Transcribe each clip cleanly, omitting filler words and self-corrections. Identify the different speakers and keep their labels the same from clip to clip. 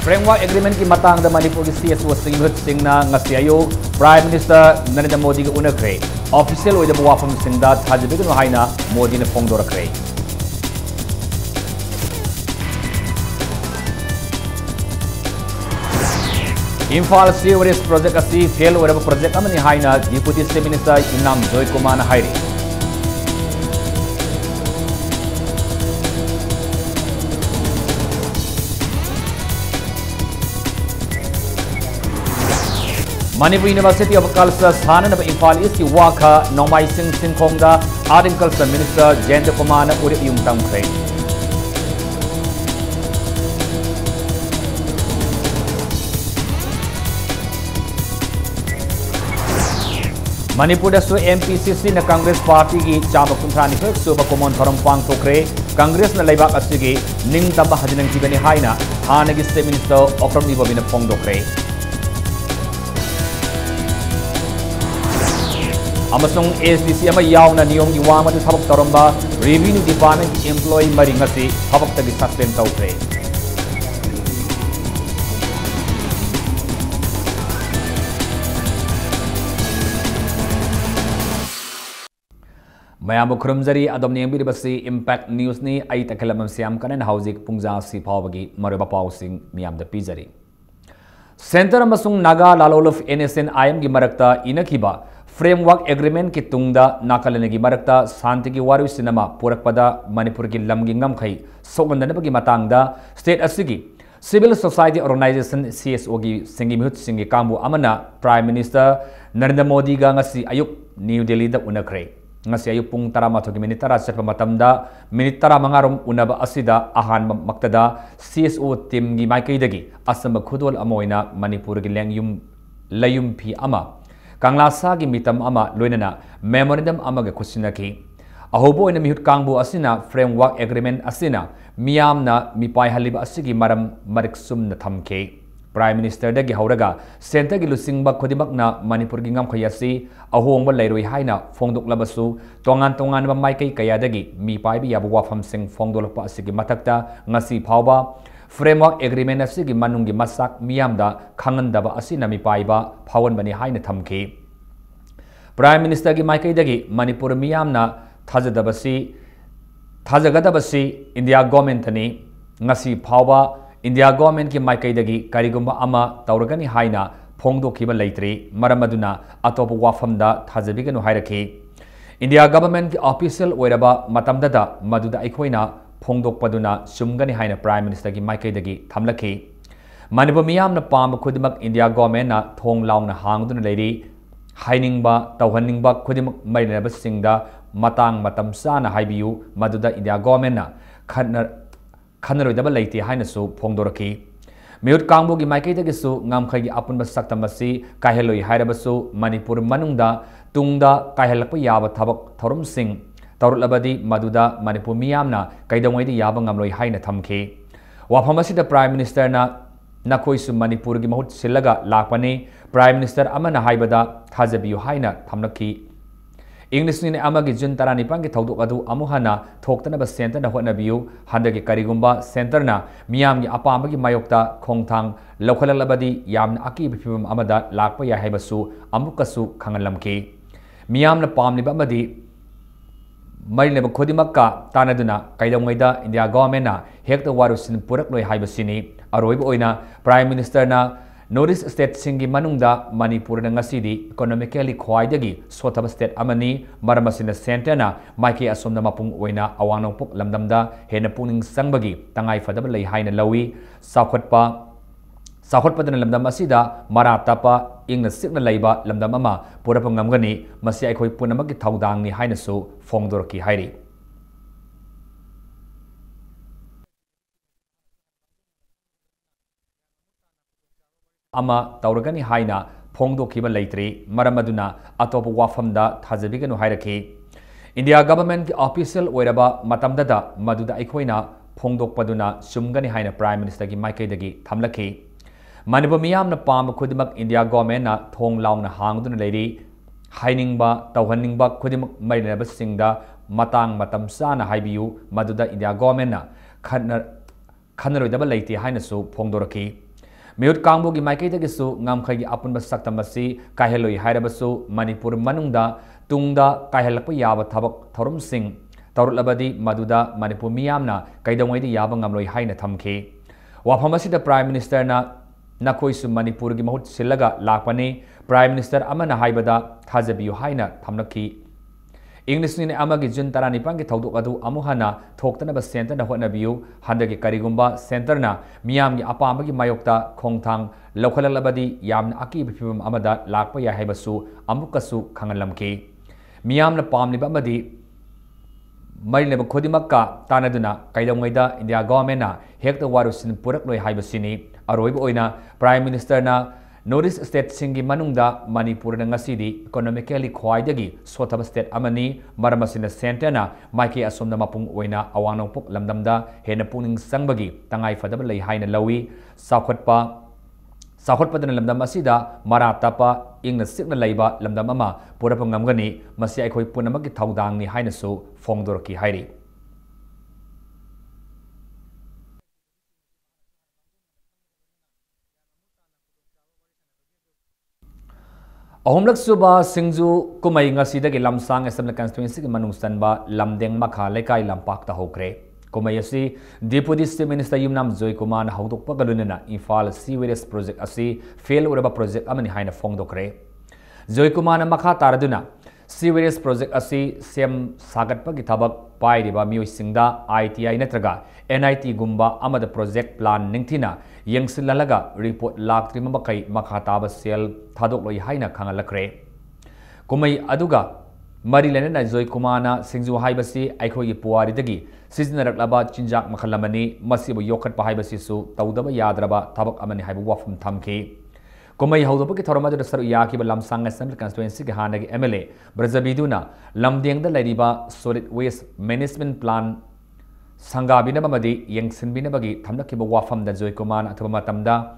Speaker 1: Framework Agreement ki matang da Manipur ki CSO singhut singna ngasi ayo Prime Minister Narendra Modi ki unakre official oida wafam singda thajibigun haina Modi na phongdorakre. Imphal Sewerage Project asi fail oida project amani haina Deputy Chief Minister Inam Joy Kumar na hairi. Manipur University of Culture Sanan of Imphal East Waka Nomai Singh Sinkhongda Agriculture Minister Jayanta Kumar na urip yung tamkre. Manipur da su MPCC na Congress Party ki chama kunthani phek suba common forum pang tokre Congress na laibak asigi ning tamba hajinang kibani haina hanagi State Minister Okram Ibobina phongdokre. Amasung SDC ama yauna niyong iwama du thabak taramba Revenue Department employee mari ngasi thabak tagi suspend tawkre. Mayam khurumjari adom niyambiri basi Impact News ni ai takalamam siam kanan hauzik pungja si phawagi maruba pausing miyam da pizari. Center amasung Naga Lalolof NSN IM gi marakta inakiba Framework Agreement ki tungda nakalanagi marakta santi ki waru sinama purakpada Manipur ki lamgi ngamkhai sogandanaba ki matangda state asigi Civil Society Organization CSO gi singi mihut singi kambu amana Prime Minister Narendra Modi ga ngasi ayuk New Delhi da unakre ngasi ayuk pung 13 minit tara setpa matamda minit tara mangarom unaba asida ahan maktada CSO team gi maikaidagi asamba khudol amoina Manipur gi lengyum layum phi ama Kanglasa gi mitam ama loinana memorandum ama ga khusinaki ahobo ina mihut kangbu asina framework agreement asina miyamna mipai haliba asigi maram mariksum na thamke Prime Minister da gi hauraga center gi lusingba khodimakna Manipur gi ngam khayasi ahongba leiroi haina phongdok labasu tongan ba maikai kaya dagi mipai bi yabu wafam sing phongdolpa asigi matakta ngasi phawba Framework Agreement asigi manungi masak miyamda khangandaba asina mipaiba phawan bani haina thamki Prime Minister gi maikaidagi Manipur miyamna thajagadabasi India government ani ngasi phawba India government ki maikaidagi karigumba ama tauragani haina phongdokhiba leitri maramaduna atop wafamda thajabiganu hairaki India government ki official oiraba matamdada maduda aikhoina phongdokpaduna sumgani haina Prime Minister ki maikaidagi thamlaki Manipur miyamna pam khudimak India government na thong laungna hangduna leiri hainingba tawhaningba khudimak marinaba singda matang matam sana haibiu maduda India government na khannaroidaba leiti haina su phongdoraki Miyut kangbu gi maikaidagi su ngamkhai gi apunba saktamasi kaheloi hairabasu Manipur manungda tungda kahelakpa yaba thabak thorum sing Taurulabadi Maduda Manipur miyamna kaidongwaidi yaba ngamloi haina thamki wafhamasida Prime Minister na nakhoisu Manipur gi mahut silaga lakpani Prime Minister amana haibada thajabiyu haina thamlaki English ni amagi jun tarani pangi thodok adu amuhana thoktana ba center na hotnabiyu handagi karigumba center na miyam gi apamagi mayokta khongthang lokhalalabadi yamna aki bifim amada lakpa ya haibasu amukasu khangalamki miyamna pamliba amadi Marineba Kodimakka Tanaduna Kaidamaida India government na hekta warusin purak loi haibasini aroiba oina Prime Minister na North State singi manungda Manipur na ngasidi economically khwaidagi sothaba state amani maramasina center na maiki asomna mapung oina awanopok lamdamda hena puning sangbagi tangai fadaba lei haina lawi Sakhotpadana lamdam asida maratapa ingna sikna leiba lamdam ama purapam ngamgani masi aikhoi punamaki thaudang ni haina su phongdorki hairi ama tauragani haina phongdokhiba leitri maramaduna atopa wafamda thajabiganu hairaki India government ki official oiraba matamdada maduda aikhoina phongdokpaduna sumgani haina Prime Minister ki maikaidagi thamlaki Manipur miyamna pam khudimak India government na thong laungna hangduna leiri hainingba tawhaningba khudimak marinaba singda matang matam sana haibiu maduda India government na khannaroidaba leiti haina su phongdoraki Miut Kangbo gi Maikei Gisu Ngamkai gi Apun Basaktamasi Kaheloi Hirabasu Manipur Manungda Tungda Kahelapa Yaba Tabak Thorum Singh Taurulabadi Maduda Manipur Miyamna Kaidongwedi Yaba Ngamloi Haina Thamki Wafamasi the Prime Minister na Nakoisu Manipur gi Mahut Silaga Lakpani Prime Minister Amana Haibada Thazabiyu Haina Thamnaki English ni amagi Jun Taranipan ki Thauduk adu amuhana Thoktanaba Center na Hotnabiyu Handagi Karigumba Center na Miyam gi Apambagi Mayokta Khongthang Lokhalalabadi Yamna Aki Bipim Amada Lakpa Ya Haibasu Amukasu Khangalamki Miyam na Pamliba Amadi Marileba Khodimakka Tanaduna Kaidongwaida India government na Hekta Warusin Purakloi Haibasini Aroiba Oina Prime Minister na North State Singi Manungda Manipur na ngasidi economically khwaidagi sotaba state amani maramasina sentena maiki asomna mapung oina awangnongpok lamdamda hena puning sangbagi tangai fadaba lei haina lawi sakhotpadana lamdam asida maratapa ingna sikna leiba lamdam ama purapa ngamgani masi aikhoi punamagi thaudangni haina su fongdorki hairi Ahomlak suba Singju kumai ngasidagi lamsang Assembly constituency ki manung sanba lamdeng makha lekai lampak ta hokre kumai asi Deputy State Minister Yumnam Joy Kumar na haudok pagalunena Imphal Sewerage project asi fail uraba project amani haina fongdokre Joy Kumar na makha taraduna Sewerage project asi sem sagat pagi thabak pai riba mioi singda ITI natraga NIT gumba amada project plan ningthina yengsilalaga report laktri makai makha taba sel thadok loi haina khangalakre kumai aduga mari lenena Joy Kumana Singju haibasi aikhoi puari dagi sizinaraklaba chinjak makhalamani masibu yokhat pa haibasi su tawdaba yadraba thabak amani haibu wafum thamki kumai haudoba ki thoroma da saru ya ki lamsang Assembly constituency ki hanagi MLA Brazabiduna lamdengda lariba solid waste management plan Sangabina Mamadi Yangsinbina Bagi Tamnakiba Wafam da Joy Kumar Atama Tamda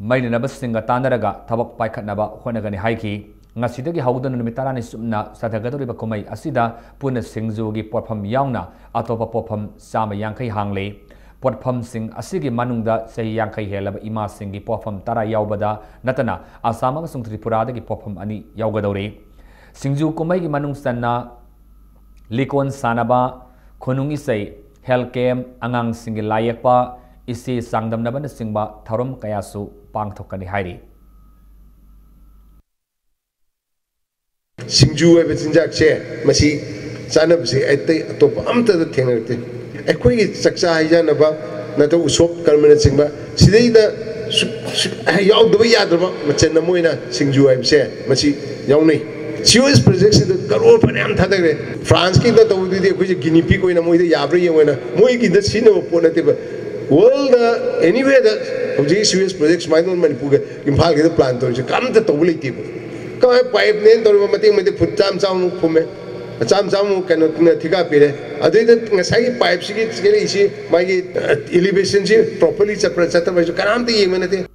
Speaker 1: Marinaba Singa Tanaraga Tabak Paikatnaba Honagani Haiki Nasidagi Haudan Mitarani Sumna Satagadori Bakumai Asida Puna Singzugi Porpam Yauna Atopa Popam Sama Yankai Hangle Porpam Sing Asigi Manungda Say Yankai Helaba Ima Singi Porpam Tara Yaubada Natana Asama Sung Tripurada Gi Porpam Ani Yaugadori Singzu Kumai Manung Sana Likon Sanaba Khonungi say health camp angang singi layakpa isi sangdamnaba na singba tharum kayasu pangthokani hairi
Speaker 2: Singju ebe chinjak che masi chanabsi aitai atop amta da thengarte ekhoi gi sakcha haijanaba na to usop kalmena singba sidaida yaudaba yadaba machenna moina singju ebe se masi yauni Serious projects in the Karol Panam Tadagre, France King the Tawdi, which is Guinea Pig in a Moy Yabri and Moy in the Sino Ponative. World anywhere that of these serious projects, my own Manipur, Impal get the plant to come to Tobuli table. Come a pipe name or Mating with the put some for me. A some cannot take up it. I didn't say pipes, it's easy, my elevation properly separate set of Karam the humanity.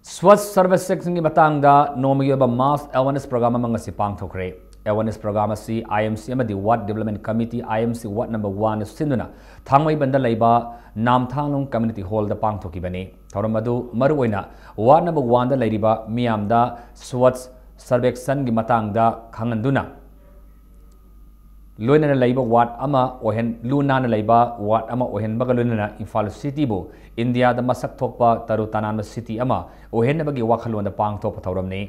Speaker 1: Swat service section ki matangda nomiyaba mass awareness program among si pangthokre awareness program si IMC amadi Ward Development Committee IMC Ward number 1 sinduna thangmai banda leiba namthanglong community hall da pangthokibani thoramadu maruoina Ward number 1 da leiriba miyamda swat survection gi matangda khanganduna loinana leiba ward ama ohen lunana leiba ward ama ohen bagalunana Imphal city bo India da masak thokpa taru tananba city ama ohen bagi wakhalon da pangthok pathoramni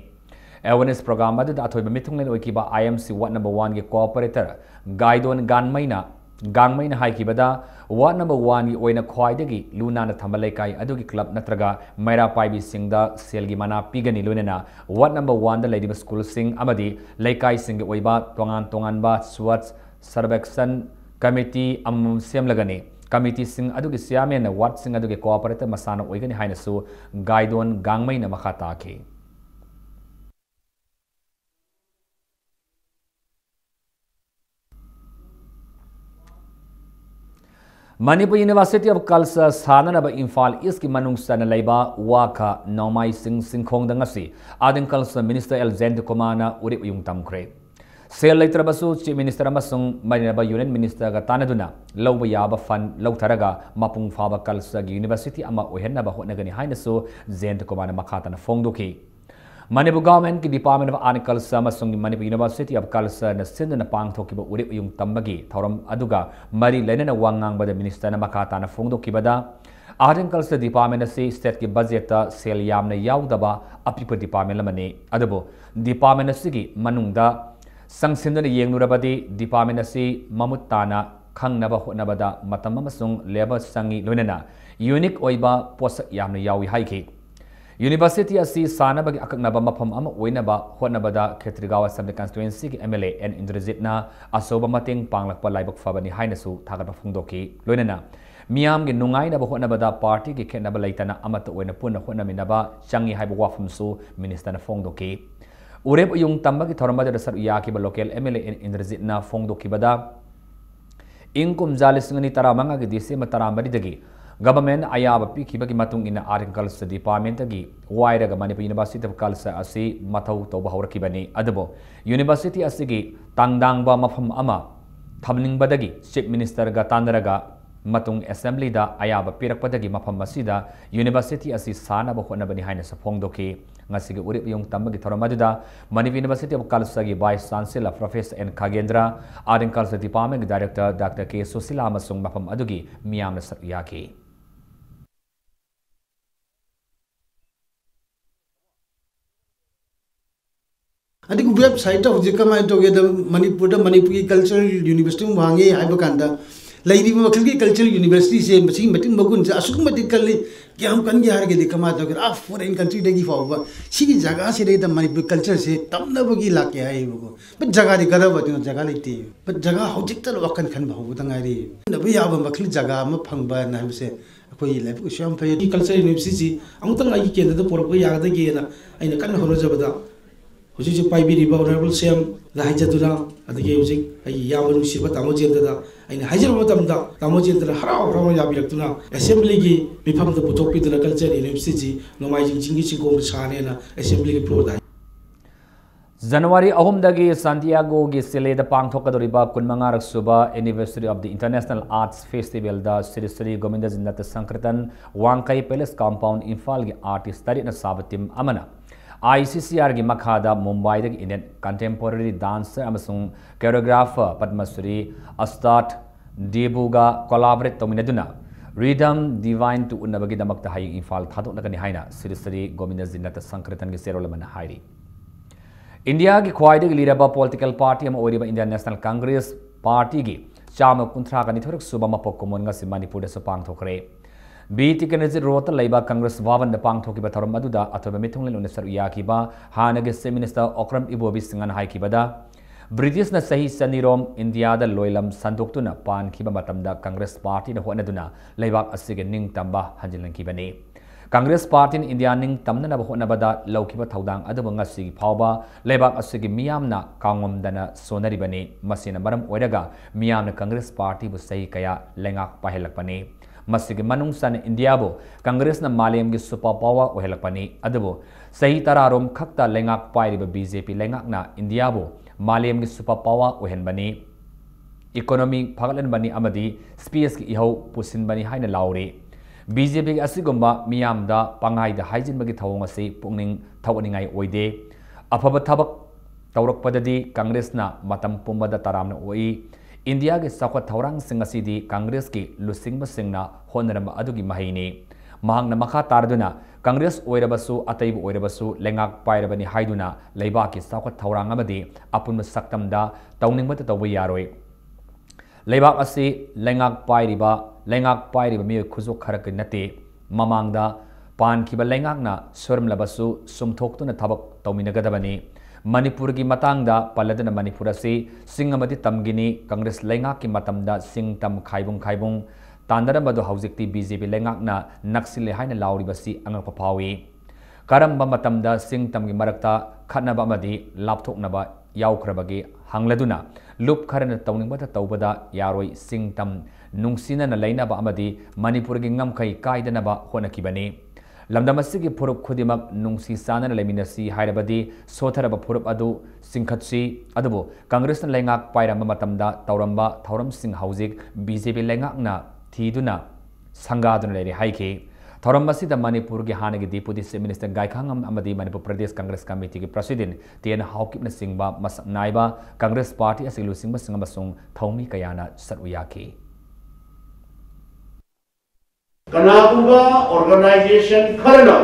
Speaker 1: awareness program adu da athoiba mithunglen oikiba IMC ward number 1 gi cooperator guidon gangmaina haikibada ward number 1 gi oina khwaidagi lunana thambalaikai adugi club natraga maira paibi singda selgi mana pigani lunena ward number 1 da ladiba school sing amadi laikai sing gi oiba tongan ba swat survection committee semlagani committee sing adugi siamen ward sing adugi cooperator masana oigani hainasu guidon gangmaina makhata ke Manipur University of Culture Sananaba Imphal East ki manung sana leiba waka Naumai Singh Singkhong dangasi Adin Culture Minister Elzend Komana urip yung tamkre cell लेत्रबसु chief minister अमसुंग मरिनबा union minister गा तानदुना लौबा याबा fund लौथरगा मपुंग फाबा कल्सगी university अमा ओहेनबा होनगनी हाइनसु Jayant Kumar मखातन फोंगदुखी Manipur government ki Department of Art and Culture amasung Manipur University of Culture na sinduna pangthokiba urip yung tambagi thoram aduga mari lenana wangang bada minister na makatana phongdokibada Art and Culture Department asi state ki budget ta sel yamna yaudaba apipa department lamani adubo department asigi manungda sangsinduna yengnurabadi department asi mamutana khangnaba honabada matam amasung labor sangi loinana unique oiba post yamna yawi haiki University asi sanabagi akaknaba mafam ama oinaba honabada Khetrigawa Assembly Constituency ki MLA N Indrajit na asoba mating panglakpa laibak fabani hainasu thagatba phungdoki loinana miyam gi nungai na honabada party ki khenaba laitana amata oina punna honaminaba changi haiba wafumsu minister na phongdoki urep yung tambagi thormada sar yaki ba local MLA N Indrajit na phongdoki bada ingkum jalisngani taramanga gi December taramari dagi Government ayaba pikibagi matung ina Art and Culture Department gi wairaga Manipur University of Culture asi mathau tawba hawrakibani adabo University asigi tangdangba mafam ama thamningbadagi Chief Minister ga tanaraga matung assembly da ayaba pirakpadagi mafam asida University asi sanaba honabani haina sa phongdoki ngasigi urip yung tambagi thoramadida Manipur University of Culture gi Vice Chancellor Professor N Khagendra Art and Culture Department gi Director Dr. K Susila amasung mafam adugi miyamna sakyaki
Speaker 3: I think website of Jikama together Manipuri Cultural University Wangi Ibakanda. Lady Makaki Cultural University say machine meeting Magun Asumatically Yam Kanya get the Kamata ah foreign country they give over. She is Jaga the Manipur culture say Tamnabagi Laki but Jagari Garava Jagaliti. But Jaga Hojital Wakan Kanba Tangari. The way of a Makli Jagama Pangba and I say Champagne Cultural University. I'm not like the Poroya the Gena and the Kan Horozabada. Hujik Paibi Honorable Sam, the Hajatuna, at the Gazing, a Yaman Shiba Tamojenda, and Hajarotamda, Tamojenda, How Ramayabituna, Assembly, Mipam the Putopi to the Culture University, no Majin Jingichigo Chanena, Assembly Pro.
Speaker 1: January ahumdagi Santiago gi sile da pangthokadoriba kunmangarak suba anniversary of the International Arts Festival da Sri Govinda Jinnat Sankirtan Wangkai Palace Compound Imphal gi artist tari na sabatim amana ICCR gi makhada Mumbai da Indian contemporary dancer amasung choreographer Padmasuri Astat Debuga collaborate tominaduna Rhythm Divine to unabagi damakta hayi Imphal thadok nakani haina Sri Govinda Jinnat Sankirtan gi serolamana hairi India ki khwaidagi liraba political party ama oriba Indian National Congress party gi chama kunthra kani thorak suba mapok komon nga si Manipur da sapang thokre BT Kennedy rota laiba Congress waban da pang thokiba thoram aduda athoba mithung le sar yakiba hanage se minister Okram Ibobi singan haikibada British na sahi sanirom India da loilam sandoktuna pan khiba matamda Congress party na honaduna laibak asige ning tamba hanjilankibani Congress Party in India ning tamna na bahona bada laukiba thaudang adu ngasi phawba lebak asigi miyamna kangom dana sonari bani masina maram oiraga miyamna Congress Party bu sei kaya lengak pahelakpani masigi manung san India bu Congress na malem gi super power ohelakpani adu sei tararom khakta lengak pairiba BJP lengak na India bu malem gi super power ohenbani economy phagalan bani amadi space ki ihau pusin bani haina lauri BJP asigumba miyamda pangai da haijin bagi thawong asi pungning thawaningai oide afaba thabak tawrakpadadi Congress na matam pumbada taramna oi India ge sakwa thawrang singasi di Congress ki lusingba singna honaramba adugi mahini mahangna makha tarduna Congress oirabasu ataibu oirabasu lengak pairabani haiduna leiba ki sakwa thawrang amadi apunma saktamda tawningba tawba yaroi leibak asi lengak pairiba mi khuzuk kharak nate mamangda pan khiba lengak na sorum labasu sumthok na thabak tawminagadabani Manipur gi matangda paladana Manipur asi singamati tamgini Congress lengak ki matamda singtam khaibung tandara badu haujikti BJP lengak na naksile haina lauri basi angak papawi karamba matamda singtam gi marakta khatnaba amadi lapthoknaba yaukhrabagi hangladuna lup kharana tawningbata tawbada yaroi singtam nungsina na lainaba amadi Manipur gi ngamkai kaidanaba honakibani lamdam asigi phurup khudimak nungsi sanana leminasi hairabadi sotharaba phurup adu singkhatsi adubu Congress na lengak pairamba matamda tauramba thauram sing haujik BJP lengak na thiduna sangaduna leri haiki thauram masida Manipur gi hanagi deputy chief minister Gaikhangam amadi Manipur Pradesh Congress Committee gi president Tien Haukipna singba masak naiba Congress party asilu singba singama sung thaumi kayana satuyaki
Speaker 4: Kanagumba organization karana,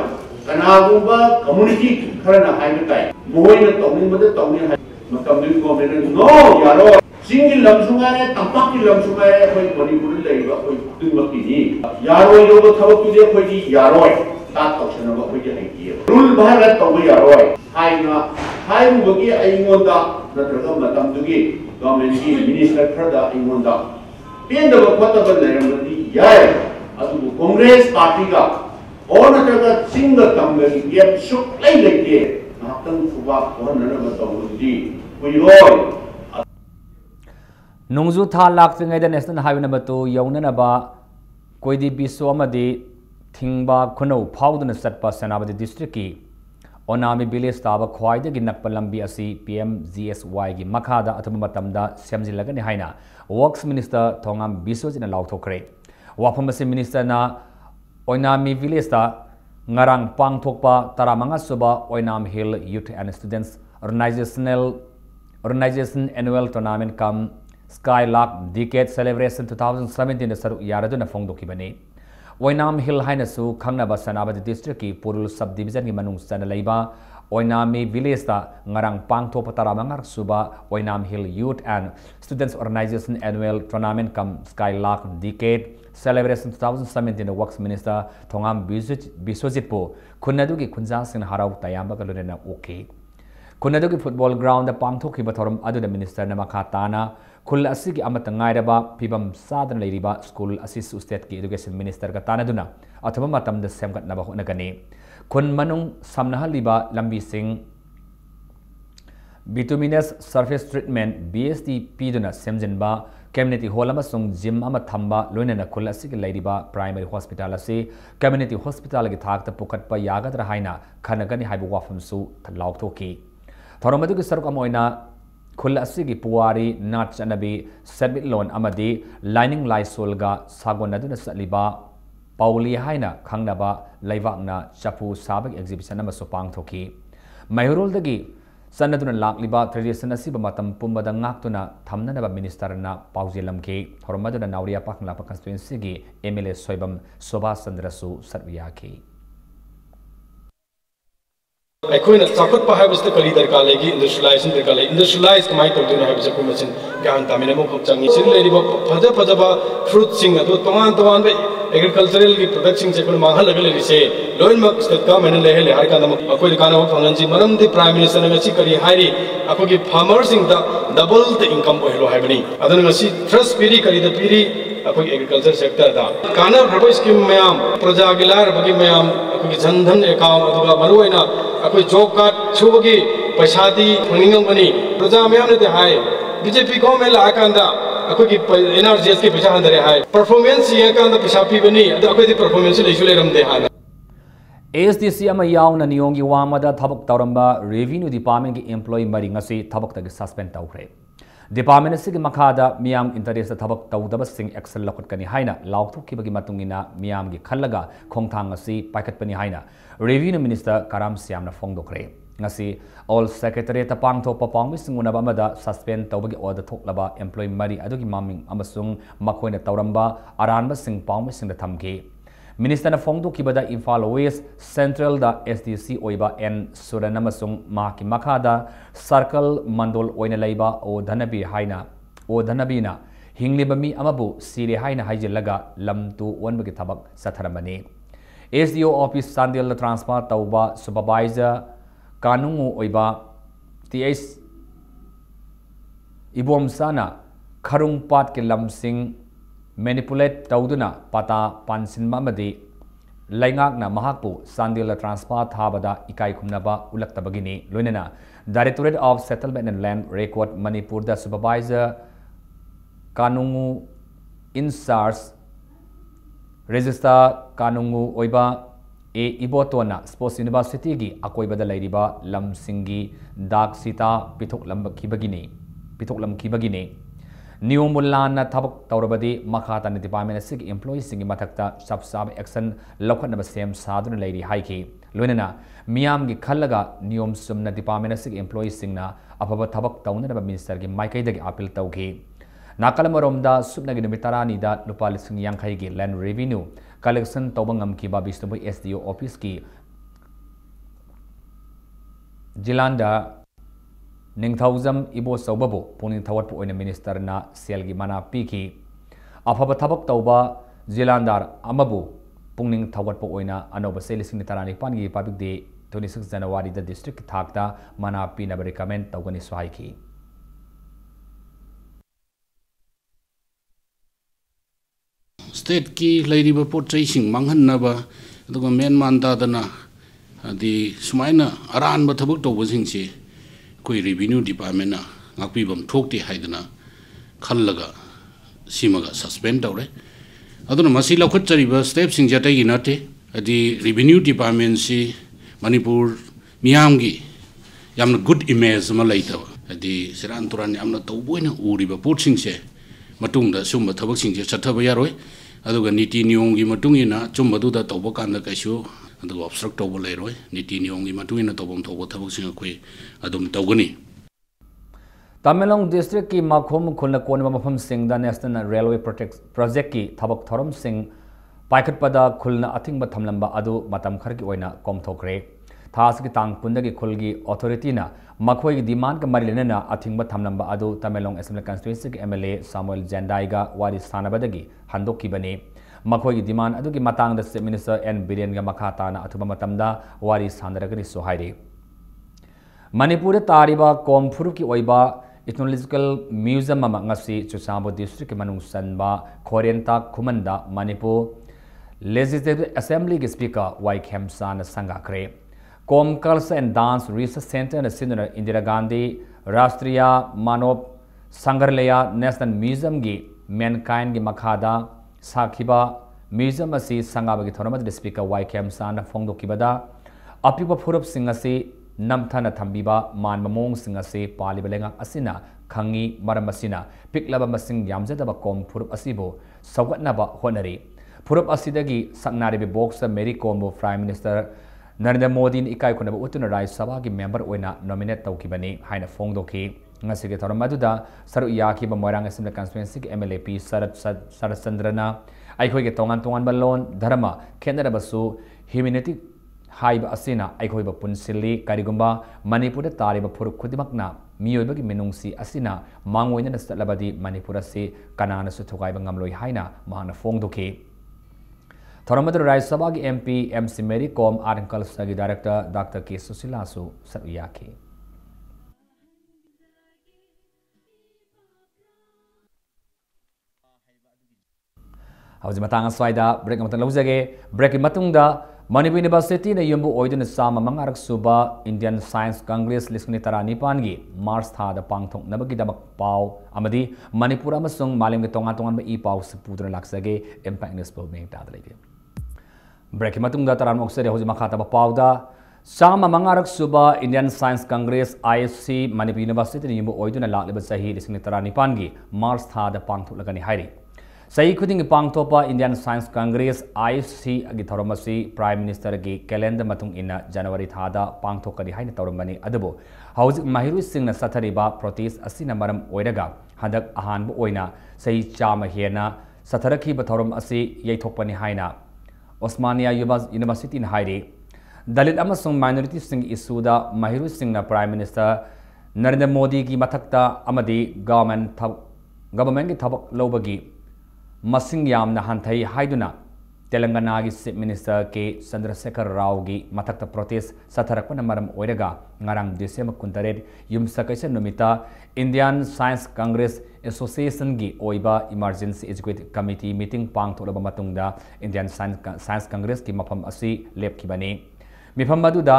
Speaker 4: kanagumba community karana haibatai. Mohoi na tawin bada tawin hai. Makamdu government no yaro. Singi lamsungare, tampaki lamsungare koi Manipur laiba koi tumaki ni. Yaro yoga thawa tude koi di yaro. Tat option ba koi di hai ki. Rule bahar tawi yaro. Hai na hai bagi aingonda natraga makamdu gi government gi minister khada aingonda. Penda ba khata ba lairamdi yai. Congress party ka or nataga single tambari yep shuk lai leke nahtang fuba or nana batawudi kuiroi
Speaker 1: nungzu tha laktingai da national highway number 2 yaunana ba koidi biso amadi thingba khuno phauduna satpa Senabati district ki onami village taba khwaida gi nakpa lambi asi PMGSY gi makhada athuma matamda semjilagani haina works minister Thongam Biswajina lauthokre Wafamasi Minister na Oinami Village ta ngarang pangthokpa taramanga suba Oinam Hill Youth and Students Organization Annual Tournament kam Skylark Decade Celebration 2017 saru yaraduna phongdokibani Oinam Hill hainasu khangnaba Senabati district ki Purul subdivision ki manung sana leiba Oinami Village ta ngarang pangthokpa taramanga suba Oinam Hill Youth and Students Organization Annual Tournament kam Skylark Decade Celebration 2017 Works Minister Thongam Biswajit po Kunadu ki Kunja Singh Harau Tayamba Kalurena okay Kunadu ki football ground da pangthokhi bathoram adu da minister na makhatana khul asigi amata ngairaba pibam sadan leiriba school assist state ki education minister ka tanaduna athama matam da semgat na ba honagani kun manung samnahaliba lambi sing bituminous surface treatment BST piduna semjinba community hall amasung gym ama thamba loinana khul asigi leiriba primary hospital ase community hospital gi thakta pukatpa yagadra haina khanagani haibu wafamsu thalaukthoki Thoramadu ki saruk amoina khul asigi puwari nat chanabi sabit lon amadi lining laisolga sagonaduna satliba pauli haina khangnaba laibakna chapu sabak exhibition ama sopang thoki Mahurul dagi sanaduna lakliba tradition asiba matam pumbada ngaktuna thamnanaba minister na paujelamki Thoramaduna Nauria Pakla constituency gi MLA Soibam Sobha Sandrasu Sarviyaki
Speaker 5: अखोइना चाखुत पाहाबसते कली दरकार लेगी industrialisation दरकार ले industrialise कमाई तौदुना हाबसे को मसिन गान तामिना मो खप चंगी सिन लेरिबो फजा फजाबा फ्रूट सिंग अदो तोमान तोमान बे एग्रीकल्चरल की प्रोडक्ट सिंग से को मांगल लगले लिसे लोइन मक स्टेट गवर्नमेंट ले हेले हर का नम अखोइ काना हो फंगन जी मरम दि प्राइम मिनिस्टर ने छि करी हाइरी अखो की फार्मर सिंग दा डबल द इनकम ओहेलो हाइबनी अदन ngasi trust piri kari da piri अखो एग्रीकल्चर सेक्टर दा काना रबो स्कीम मयाम प्रजा गिलार बगी मयाम अखो की जनधन अकाउंट अदुगा मरुइना अखोई जॉब कार्ड छुबगी पैसादी फंगिंगमनी प्रजा मयाम ने हाय बीजेपी गवर्नमेंट लाकांदा अखोई एनआरजीएस की पैसा हंदरे हाय परफॉर्मेंस ये कांदा पैसा पीबनी अखोई परफॉर्मेंस लेसु लेरमदे हाना
Speaker 1: ASDC ama yauna niyongi wamada thabak tauramba revenue department ki employee mari ngasi thabak tagi suspend tawkhre department asigi makhada miyam interest thabak tawdaba sing action lakut kani haina laukthukibagi matungina miyam gi khallaga khongthang asi paikhatpani haina revenue minister Karam Siamna phongdokre ngasi all secretary ta pangthokpa pangmi singunaba amada suspend tawbagi order thoklaba employee mari adugi maming amasung makhoina tauramba aranba sing pangmi singda thamki Minister na phongdokibada Imphal West Central da SDC oiba N Suranamasung maki makhada circle mandol oina leiba o dhanabi haina o dhanabina hingliba mi amabu sire haina haijilaga lamtu onbagi thabak satharamani SDO office Sandil transfer tauba supervisor kanungu oiba TS ibom sana kharungpat ke lamsing manipulate tauduna pata pansinma madi laingakna mahakpu Sandila transfer thabada ikai khumnaba ulaktabagini loinana Directorate of Settlement and Land Record Manipur da supervisor kanungu in SARS register kanungu oiba A Ibotona Sports University gi akoibada lairiba lamsingi dak sita pitok lam kibagini New Mulana Tabak Taurabadi Makata Department Sig employees sing matakta sub action Lokanaba Sam Sadun Lady Haiki Lunana Miam gi Kalaga Neom Sumna Department Sig employees singna Apaba Tabak Town Minister gi Makai the Apple Tauki Nakalamaromda Subnagi Mitarani da Lupalising Yankai gi Land Revenue Collection Tobangam Kiba Bistubu SDO Office ki Jilanda Ningthauzam Ibo Sobabo, Puning Tawat Poina Minister na Selgi Mana Piki, Apaba Tabak Tauba, Zilandar Amabu, Puning Tawat Poina, Anoba Selis Nitarani Pangi Public Day, 26 January, the district Takta, Mana Pina recommend Tawani Swaiki.
Speaker 6: State ki lady report tracing Mangan Naba, the men mandadana, the Sumaina Aran Batabuk to Wazingsi. Koi revenue department na ngakpi bam thokti haidana khallaga simaga suspend tawre aduna masi laukhat chariba steps sing jatai gi nate adi revenue department si Manipur miyam gi yamna good image ma laitawa adi siran turan yamna tawboina uriba port sing se matungda sumba thabak sing se chathaba yaroi aduga niti niyom gi matungina chumbadu da tawba kanda kaisu aduga obstruct tawba lairoi niti niyom gi matungina tawbam tawba thabak sing koi adum tawgani
Speaker 1: Tamelong district ki makhom khulna konba mafam sing da national railway project ki thabak thorom sing paikhat pada khulna athingba thamlamba adu matam kharki oina komthokre thas ki tang pundagi khulgi authority na makhoi gi demand ka marilena athingba thamlamba adu Tamelong assembly constituency ki MLA Samuel Jandai ga wari sanabadagi handokki bani makhoi gi demand adu ki matang da Chief Minister N Biren ga makhata na athuba matamda wari sandaragani so hairi Manipur tariba komphuru ki oiba ethnological museum ama ngasi Chusabo district manung sanba Khorenta Khumanda Manipur Legislative Assembly ki speaker Y Khemsa na sangakre Kom Culture and Dance Research Center na Senior Indira Gandhi Rashtriya Manav Sangarleya National Museum gi Mankind gi makhada sakhiba museum asi sangaba gi thorama speaker Y Khemsa na phongdokibada apiba phurup singasi Namthana Thambiba Man Mamong Singase Palibalenga Asina Kangi Maramasina Piklaba Masing Yamzadaba Kom Purup Asibo Sawatnaba Honari Purup Asidagi Saknaribi Boxer Mary Kombo Prime Minister Narendra Modi Ikai Kunaba Utuna Rai Sabagi member Oina nominate Taukibani Haina Fongdoki Ngasige Toramaduda Saru Yaki Bamorang Assembly Constituency MLAP Sarat Sandrana Aikoge Tongan Balon Dharma Canada Basu Humanity Haiba Asina Aikoiba Punsili Karigumba Manipur Tariba Puru Kudimakna Mioibagi Menungsi Asina Mangwina Stalabadi Manipurasi Kanana Sutukai Bangamloi Haina Mahana Fongdoki Thoramadra Rai Sabagi MP MC Mary Com Article Sagi Director Dr. K. Susilasu Saruyaki Hauzi Matanga Swaida break Matan Lozage break Matunda Manipur University na yumbu oidun sama mangarak suba Indian Science Congress liskni tarani pangi Mars tha da pangthong nabagi damak pau amadi Manipur amasung malim ge tongan ba I pau sepudra laksage impact news po meng ta dalai break matung da taran oksere hoji makhata ba pau da sama mangarak suba Indian Science Congress ISC Manipur University na yumbu oidun la leba sahi liskni tarani pangi Mars tha da pangthok lagani hairi Sahi Kuding Pangtopa Indian Science Congress ISC agi Thoramasi Prime Minister gi calendar matung ina January thada pangthokari haina tawrambani adubo hauzik mahiru singna sathariba protest asina maram oiraga hadak ahanbu oina sahi chama hena satharaki ba thoram asi yaithokpani haina Osmania University na hairi Dalit amasung minority sing isuda mahiru singna Prime Minister Narendra Modi gi mathakta amadi government gi thabak lobagi Masing Yamna Hantai Haiduna Telangana gi Chief Minister K. Chandrasekhar Rao gi mathakta protest satharakpana maram oiraga ngarang December 18 yumsakaisa numita Indian Science Congress Association gi oiba Emergency Executive Committee meeting pangtholaba matungda Indian Science Congress ki mafam asi lepkibani mifam maduda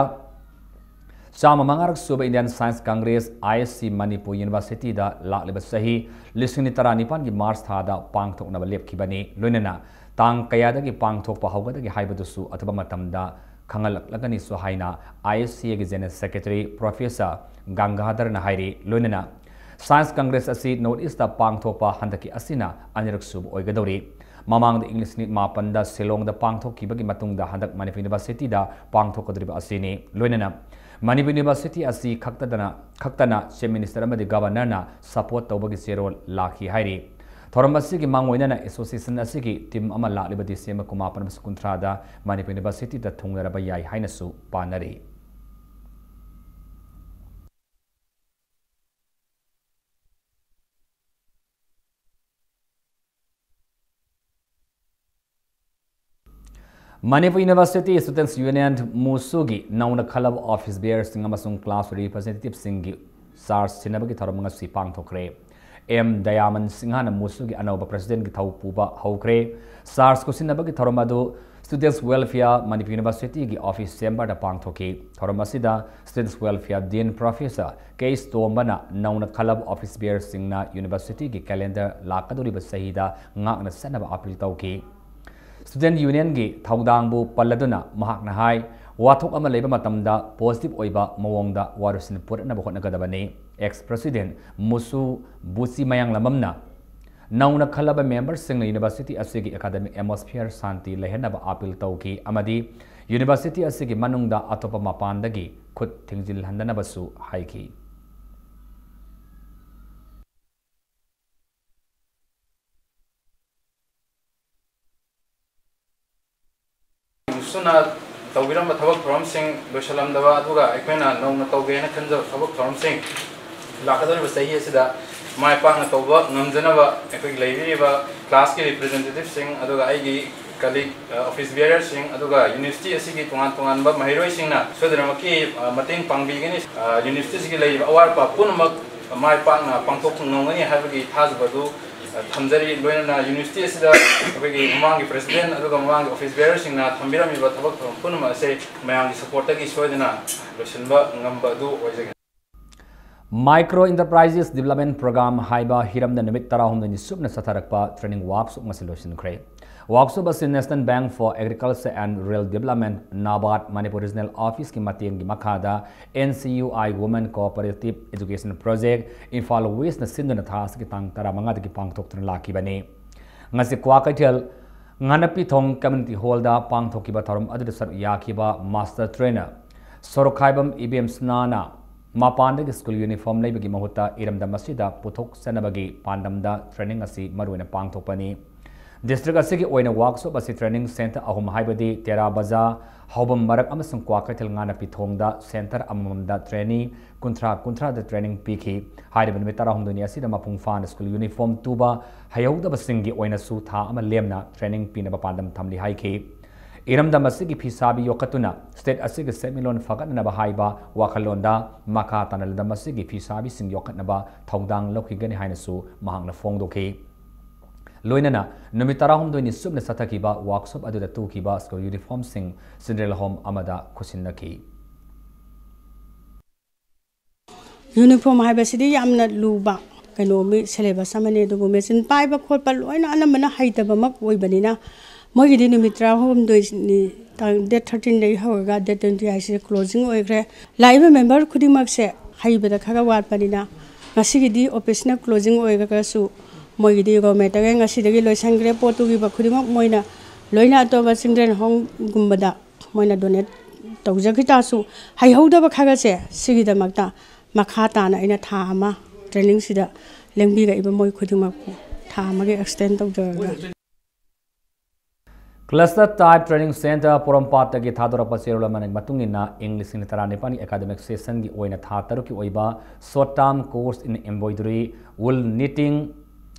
Speaker 1: Chama mangarak suba Indian Science Congress ISC Manipur University da lakliba sahi lising ni tara nipan gi March thada pangthok na lep khibani loinana tang kaya da gi pangthok pa hauga da gi haibadusu ataba matamda khangalak lagani so haina ISC gi General Secretary Professor Gangadhar na hairi loinana Science Congress asi North East da pangthok pa handaki asina anirak sub oigadori Mamang the English nit mapanda Silong the pangthok kibagi matung da handak Manipur University da pangthok kadriba asini loinana Manipur University asi khaktana Chief Minister amadi Governor na support tawbagi serol lakhi hairi thoram asigi mangoina association asigi team ama laklibadi sema kumapan maskunthra da Manipur University da thunglaraba yai hainasu panari Manipur University Students Union Musugi Nauna Club Office Bears Singamasung Class Representative Singi SARS Sinabagi Thoramanga Sipang Tokre M. Diamond Singhana Musugi Anoba President Gitau Puba Haukre SARS Kusinabagi Thoramadu Students Welfare Manipur University Gi Office Chamber da Pang Toki Thoramasida Students Welfare Dean Professor Case Tombana Nauna Club Office Bears Singna University Gi Calendar Lakaduri Basahida Ngakna Sanaba April Tauki Student Union gi thaudangbu palladuna mahakna hai wathok ama leiba matamda positive oiba mawongda warusin purna bokna gadabani ex president Musu Busi Mayang Lamamna nauna khalaba members sing university asigi academic atmosphere santi lehenaba appeal tauki amadi university asigi manungda atopa mapandagi khut thingzil handana basu haiki
Speaker 7: Suna tawbiram thabak thoram sing losalam dawa aduga aikaina nongna tawgena khanja thabak thoram sing lakador basahi asida mai pang tawba ngamjana aikai leiba class ki representative sing aduga aigi colleague office bearer sing aduga university asigi tungan ba mahiroi singna sodaramaki mating pangbigeni university sigi leiba awar pa punmak mai pang na pangtok nongani habagi thazbadu Thamjari loina university asida abegi mamangi president aduga mamangi office bearer singna thambirami ba thabak punma ase mayangi support gi soidana losinba ngamba du oijage
Speaker 1: Micro Enterprises Development Program haiba hiramda nimit tarahum ni subna satharakpa training workshop ngasilosin kre workshop as National Bank for Agriculture and Rural Development NABARD Manipur Regional Office ki mateng gi makhada NCUI Women Cooperative Education Project Infal West na sinduna thas ki tang tara manga ki pangthok tun laki bani ngasi kwa kaithel nganapi thong community hall da pangthok ki ba thorum adu sar yakhi ba master trainer sorokhaibam IBM snana Mapanda school uniform leibagi mahuta iramda masida puthok sanabagi pandamda training asi maruina pangthopani district asigi oina workshop asi training center ahum haibadi Tera Baza Hobam Marak amasung Kwakathil ngana pithongda center amamda training kuntra da training piki haiban mitara humduni asida mapung fan school uniform tuba hayauda basingi oina su tha ama lemna training pinaba pandam thamli haiki Iram damasigi pisabi yokatuna state asigi semilon fagat naba haiba wakalonda maka tanal damasigi pisabi sing yokat naba thongdang lokhigani hainasu mahangna fongdoki loinana numitara humdoni subna sathakiba workshop aduda tukiba school uniform sing Cinderella home amada khusinnaki
Speaker 8: uniform haibasidi yamna luba kanomi syllabus amane dubu mesin paiba khotpa loina anamana haitaba mak oibanina Mogi di numitra home do date 13 day hoga date 20 I closing oigre live member kudimak se haibada khaga wat panina ngasi di operational closing oiga su mogi di government ga ngasi dagi loisangre potu gi ba kudimak moina loina to ba children home gumbada moina donate tawjagi ta su hai hoda ba khaga se sigi da makta makha ta na ina tha ama training sida lengbi ga iba moi kudimak tha ma ge extend tawjaga
Speaker 1: Cluster Type Training Center Porampata ki thadora pasirula manig matungina English in Taranipani academic session ki oina thataru ki oiba short term course in embroidery, wool knitting,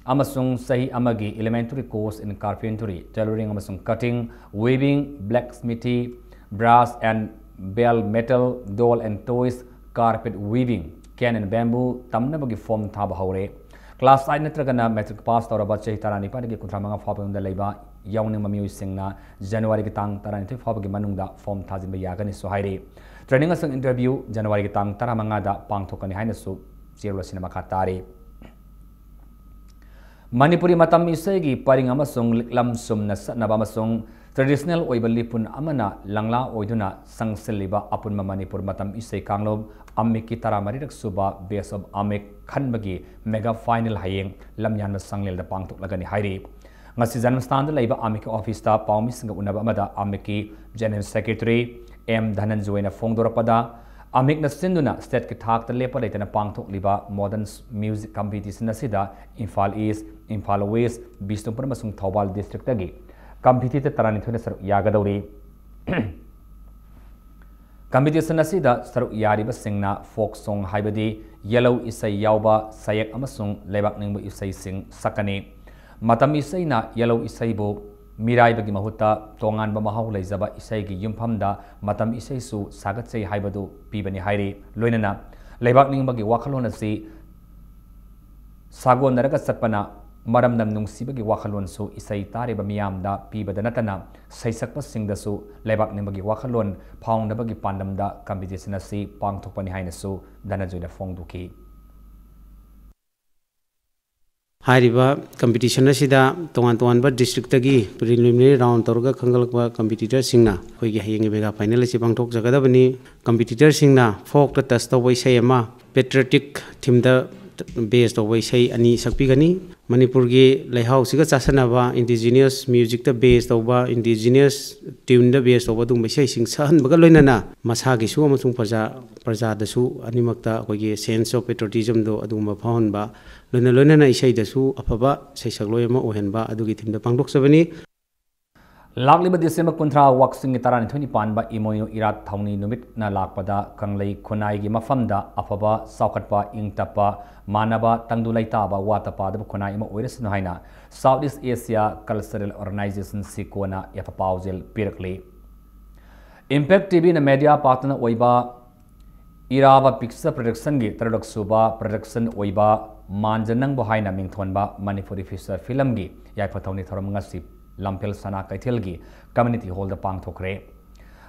Speaker 1: amasung sahi amagi elementary course in carpentry, tailoring amasung cutting, weaving, blacksmithy, brass and bell metal, doll and toys, carpet weaving, can and bamboo, tamnabagi form thaba haure. Class 9 natragana metric pass tawraba chahi Taranipani ki kuntramanga fapunda leiba Yawning Mamiu Singna, January Gitang Taranti Fabagi Manunda, Form Tazimba Yagani Sohairi. Training असंग interview जनवरी की तांग तरा मंगादा पांगथोकनी हाइनसु चेरुला cinema खातारी Manipuri matam isegi paring amasung liklam sumna satnaba amasung traditional oibalipun amana langla oiduna sangselliba apunma Manipur matam isei kanglob amiki taramari suba base of amik khanbagi mega final hayeng lamyan sanglel da pangtok lagani hairi ngasi janmstan da leiba amiki office ta pawmi singa unaba amada amiki general secretary M Dhananjoyna fongdorapada Amik na sinduna state ki thak ta lepa leitana pangthok liba modern music competition asida Imphal East, Imphal West, Bisnupur amasung Thawbal district tagi competitor tarani thuna saru yagadauri competition asida saru yariba singna folk song haibadi yellow isai yauba sayak amasung lebak ningbu isai sing sakani matam isai na yellow isai bo Mirai bagi mahuta tongan bamahau leizaba isai gi yumfamda matam isai su sagat sei haibadu pibani hairi loinana leibak ning bagi wakhalon asi sagon naraga satpana maram nam nungsi bagi wakhalon su isai tare ba miyamda pibada natana saisakpa singdasu leibak ning bagi wakhalon phaung bagi pandamda competition asi pangthokpani hainasu Dhananjoyna fongduki
Speaker 9: हारिबा competition असिदा तोंगान तोंगानबा district तगी preliminary round तौरगा खंगलकबा competitor सिंगना खोइगी हयेंगे मेगा फाइनल असि पांगथोक जगदबनी कंपटीटर सिंगना फोक द टच तौबै सैमा पेट्रियोटिक थीम द बेस तौबै सै अनि सकपिगनी मणिपुर गी लेहाउ सिगा चासनाबा इंडिजिनियस म्यूजिक द बेस तौबा इंडिजिनियस ट्यून द बेस तौबा दुंबै सै सिंग सहन बगा लोइनाना मसागी सु अमसुंग प्रजा दसु अनिमक्ता खोइगी सेंस ऑफ पेट्रियोटिज्म दो अदुंबा फाउनबा लोइना इसै दसु अफबा सैसकलोय अमा ओहेनबा अदुगी थीम द पांगथोकसबनी
Speaker 1: Lagliba December kuntra waksing tarani thuni panba imoino irat thauni numit na lakpada kanglei khunai gi mafamda afaba saukhatpa ingtapa manaba tangdulai taba watapa da khunai ima oiresnu haina Southeast Asia Cultural Organization sikona yafa paujel pirakli Impact TV na media partner oiba iraba picture production gi tarak suba production oiba manjanang bo haina mingthonba Manipuri feature film gi yafa thauni thoram ngasi Lampel Sana Kaitelgi Community Hall the Pangthokre.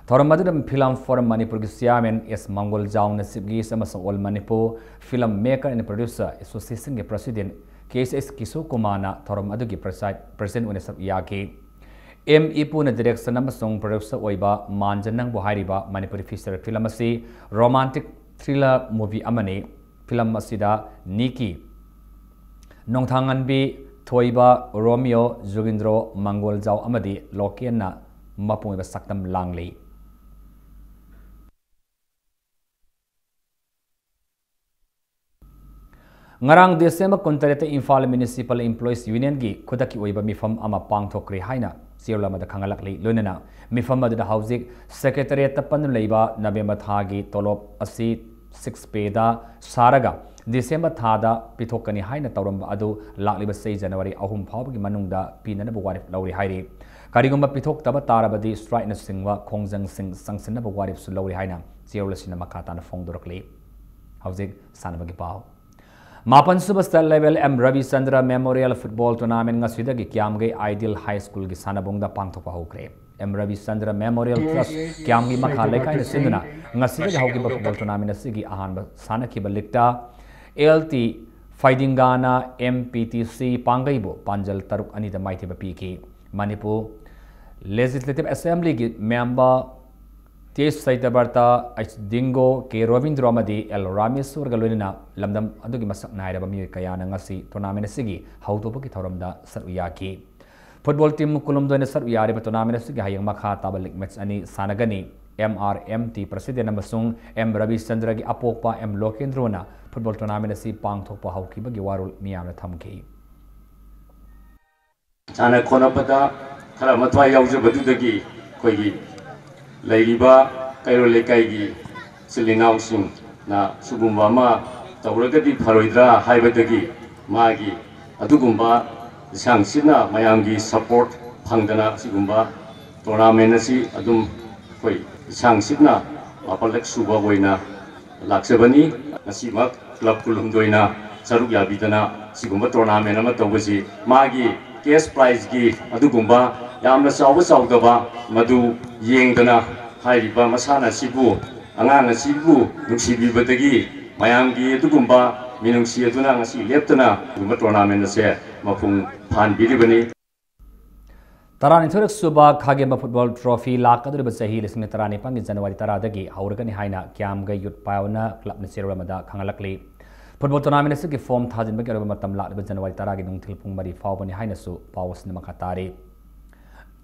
Speaker 1: Thoramadam Film Forum Manipur Chairman S. Mangol Jaung Nasibgi Samas All Manipur Film Maker and Producer Association President KSS Kisu Kumana Thoramadugi President Unesap Yaki M. Ipuna Direction Namasong Producer Oiba Manjanang Buhariba Manipuri Feature Film Asi Romantic Thriller Movie Amani Film Masida Niki Nongthanganbi Thoiba Romeo Jugindro Mangol Jau Amadi Lokiana Mapunga Saktam Langli Ngarang December Kuntarete Imphal Municipal Employees Union gi Kudaki Oiba Mifam Ama Pangthokre Haina Sirlama the Kangalakli Lunana Mifam the Housing Secretariat Tapan Leiba Nabema Thagi Tolop Asi 6 Peda Saraga December Thada Pitokani Haina Tauramba Adu Lakliba say January Ahum Pawgi Manunda Pina Warif Lauri Hairi Karigumba Pitok Taba Tarabadi Strike Singwa Kongjang Sing Sangsana Warif Sulori Haina Sierra Cinema Katana Fongdorkli Housing Sanabagi Pau Mapan Subastar Level M Ravi Sandra Memorial Football Tournament Ngasida Kiamge Ideal High School Gisanabunga Pangtopa Hokre M Ravi Sandra Memorial Trust Kiamgi Makaleka Sinduna Ngasida Hauki Football Tournament Sigi Ahan Sana Kibalikta LT Fighting Ghana MPTC Pangaibo Panjal Taruk Anita Mighty Bapiki Manipur Legislative Assembly member Tes Saitabarta H Dingo K Rovindramadi El Ramesur Galuna Lamdam Adugi Masak Naira Bami Kayana Ngasi Tournament Sigi Hautopoki Thoramda Saruyaki Football team Kulumdona Saruyari Tournament Sigi Hayang Makha Tabalik Mets Ani Sanagani MRMT President Namasung M Ravi Chandragi Apokpa M Lokendrona Football Tournament si Pangthokpa Haukiba Giwarul Miyamna Thamki
Speaker 10: Ana Konapata Karamatwa Yaujabadudagi Koigi Lairiba Kairo Lekaigi Silingau Sing Na Sugumama Tauragadi Paroidra Haibadagi Magi Adugumba Sangsina Mayamgi support Pangdana Sigumba Tournament si Adum Koi Sangsina Apalek Suba Waina Laksabani Nasimak Club Kulumdoina Saruk Yabidana Sigumba Tournament Ama Tawasi Magi Cash Prize Gi Adugumba Yamna Sawa Saudaba Madu Yengdana Hairiba Masana Sibu angang asibu nuksibibadagi mayamgi adugumba minungsi aduna ngasi leptana gumba tournament ase mapung phan biribani
Speaker 1: Tarani Thurak Suba Khagema Football Trophy Lakaduriba Sahi listening Tarani Pangi January Taradagi Hauragani Haina Kiamga Yut Pauna Club Nasiramada Kangalakli Football Tournament Siki form Tajin Bakamatam Lak January Taragi Nuntil Pumbari Fawani Hainasu Paus Namakatari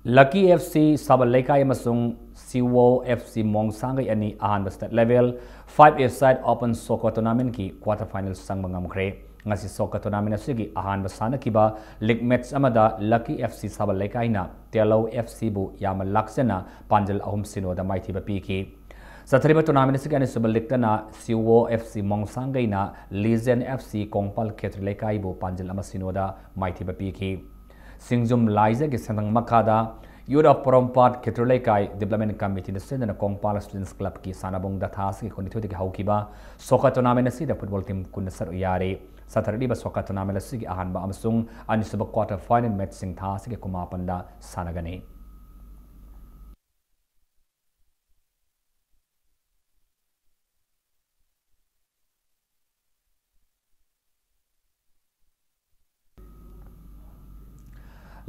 Speaker 1: Lucky FC Sabaleka Yamasung Siwo FC Mongsanga Ani Ahan State Level 5A side Open Soccer Tournament Ki Quarterfinal Sangmangam Kre ngasi soccer tournament asigi ahan basana kiba league match amada Lucky FC Sabaleka ina Telo FC bu yama laksena panjal ahum sino da maiti ba piki sathriba tournament asigi ani subal liktana Siwo FC Mongsanga ina Legend FC Kongpal Khetreleka ibu panjal amasino da maiti ba piki Singjum Liza ki sandang makada Europe Porompat Khetreleka Development Committee na sendana Kongpal Students Club ki sanabong dathas ki konitho ki haukiba soccer tournament asida football team kunasar yari Saturday ba soccer tournament asigi ahan ba amasung anisuba quarter final match sing tha sige kumapanda sanagani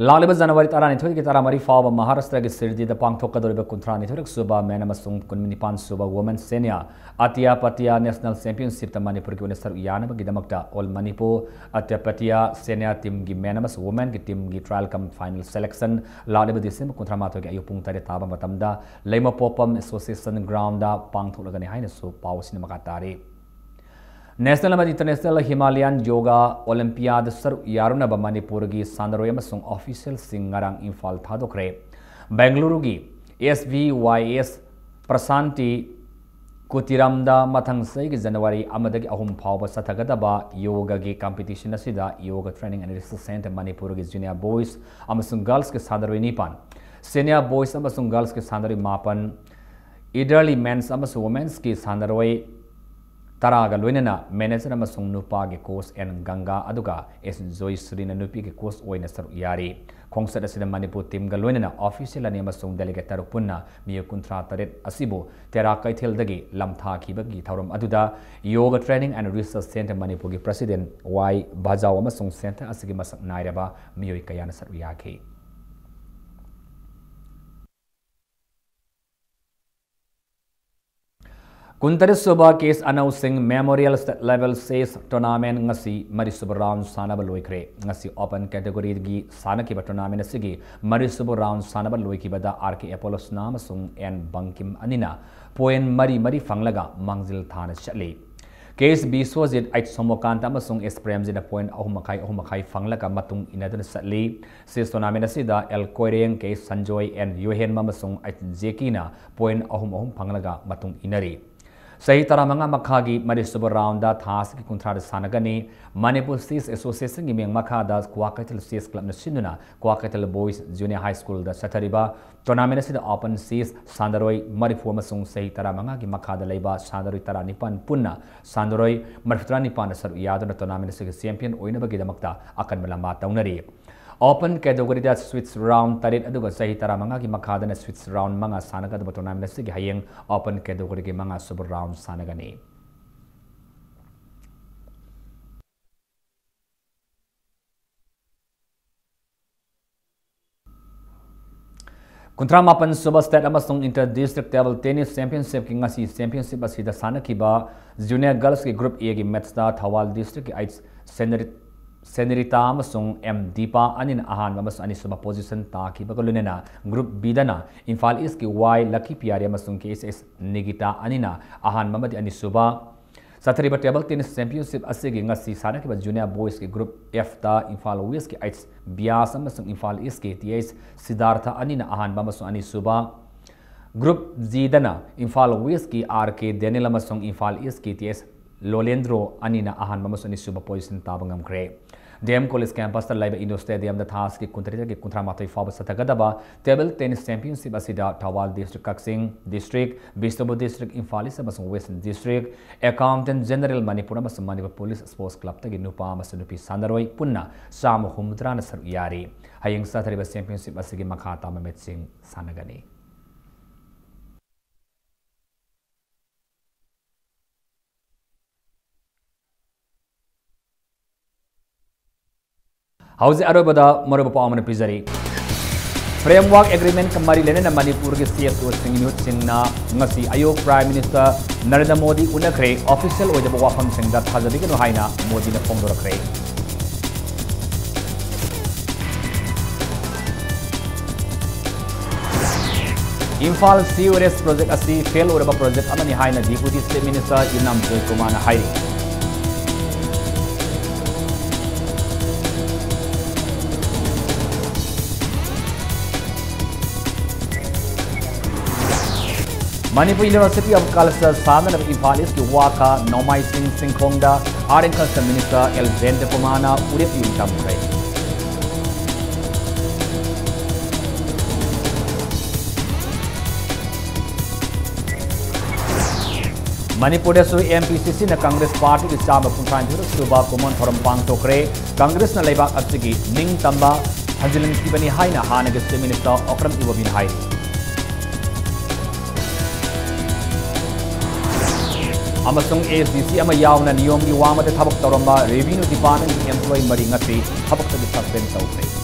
Speaker 1: Laliba January Tarani Thuki Taramari Fawa Maharashtra ki Sirdi the Pangthoka Doriba Kuntrani Thurik Suba Menamasung Kunminipan Suba Women Senior Atia Patia National Championship the Manipur ki Unesar Yanaba Gidamakta All Manipur Atia Patia Senior Team ki Menamas Women ki Team ki Trial Come Final Selection Laliba Disim Kuntramato ki Ayupung Tare Taba Matamda Lema Popam Association Ground da Pangtholagani Hainasu Pau Cinemakatari National and International Himalayan Yoga Olympiad Sar Yarunaba Manipur gi Sandaroyamasung official Singarang Infal Thadokre Bangalore gi SVYS Prasanti Kutiramda Mathang Sai gi January Amadagi Ahum Pawba Sathagadaba Yoga gi competition asida Yoga Training and Research Center Manipur gi Junior Boys amasung Girls ki Sandaroi Nipan Senior Boys amasung Girls ki Sandaroi Mapan Elderly Men's amasung Women's ki Sandaroi Taraga Luinana, Manager Amasung Nupa gi course and Ganga Aduga, S. Joy Surina Nupi gi course Oinaster Yari, Kongsat Asida Manipur Team Galuinana, official and Yamasung Delegate Tarupuna, Mio Kuntra Taret Asibu, Terakai Tildagi, Lamtha Kibagi, Taurum Aduda, Yoga Training and Research Center Manipur gi President, Y. Bajaw Amasung Center Asigimasak Nairaba, Mio Kayana Saruyaki. Kuntari Suba case announcing Memorial State Level 6 Tournament ngasi Marisuba Round Sanaba Loikre ngasi Open Category gi Sanakiba Tournament asigi Marisuba Round Sanaba Loikibada RK Apollos Namasung and Bankim Anina Poen Mari Fanglaga Mangzil Thana Chatli Case B Swazit Ait Somokanta Masung Espremzi da Point Ahumakai Fanglaga Matung Inadun Satli Sis Tournament asida El Koireng Case Sanjoy and Yohen Mamasung Ait Zekina Point Ahum Fanglaga Matung Inari Sahi Taramanga Makagi Marisuba Rounda Thas ki Kuntra Sanagani Manipur Sis Association gi Meng Makada Kwakatel Sis Club na Sinuna Kwakatel Boys Junior High School da Satariba Tournament sida Open Sis Sandaroi Marifu Masung Sahi Taramanga gi Makada Leiba Sandaroi Taranipan Punna Sandaroi Marfutranipan Sar Yaduna Tournament sigi champion oina bagi damakta akan melamba taunari Open category da switch round tarit aduga sahi taramanga ki makada na switch round manga sanaga da tournament sigi hayeng open category ki manga super round sanagani Kuntra Mapan Suba State Amasung Inter District Table Tennis Championship ki ngasi championship asida sanakiba Junior Girls ki Group A ki match da Thawal District ki Ice Senorita Amasung M. Deepa Anin Ahan Amasung Anisuma position Taki Bagalunena Group B Dana Infal East ki Y Lucky Piari Amasung KSS Nigita Anina Ahan Mamadi Anisuba Sathariba Table Tennis Championship Asigi ngasi sanakiba Junior Boys ki Group F da Infal West ki Ice Bias Amasung Infal East ki TS Siddhartha Anina Ahan Amasung Anisuba Group Z Dana Infal West ki RK Daniel Amasung Infal East ki TS Lolendro Anina Ahan Mamus and Suba Poison Tabangam Cray. DM College Campus, the Liba Indo Stadium, the task Kuntrita Kuntramatoi Faba Satagadaba, Table Tennis Championship Asida, Tawal District Kaksing District, Bistobo District, Infalis, Western District, Accountant General Manipur, Manipur Police Sports Club, Taginupa, Masunupi Sandaroi, Punna, Sam Humdrana Yari, Haying Satariba Championship Asigi, Makata Metsing Sanagani. Hauze Arabada Moroba Palman Pizari. Framework Agreement Kamari Lena Manipur CSO Singh Singna Ngasi Ayo Prime Minister Narendra Modi Unakre official with the Wafam Singh that has a big Haina Modi na Pongora. Imphal CURS project asi fail or project amani haina Deputy State Minister Inam Kumana Hai. Manipur University of Culture Sadhan of Imphal is Waka Nomai Singh Singkhongda Art and Culture Minister Elzende Kumana Urip Yuntam Kray. Manipur MPCC na Congress Party ki chama pungthan thur suba common forum pang tokre Congress na leibak asigi ning tamba hanjilin kibani haina hana ge minister okram ibobin hai amasung ASDC ama yauna niyom gi wama de thabak toramba revenue department employee mari ngasi thabak ta suspend tawre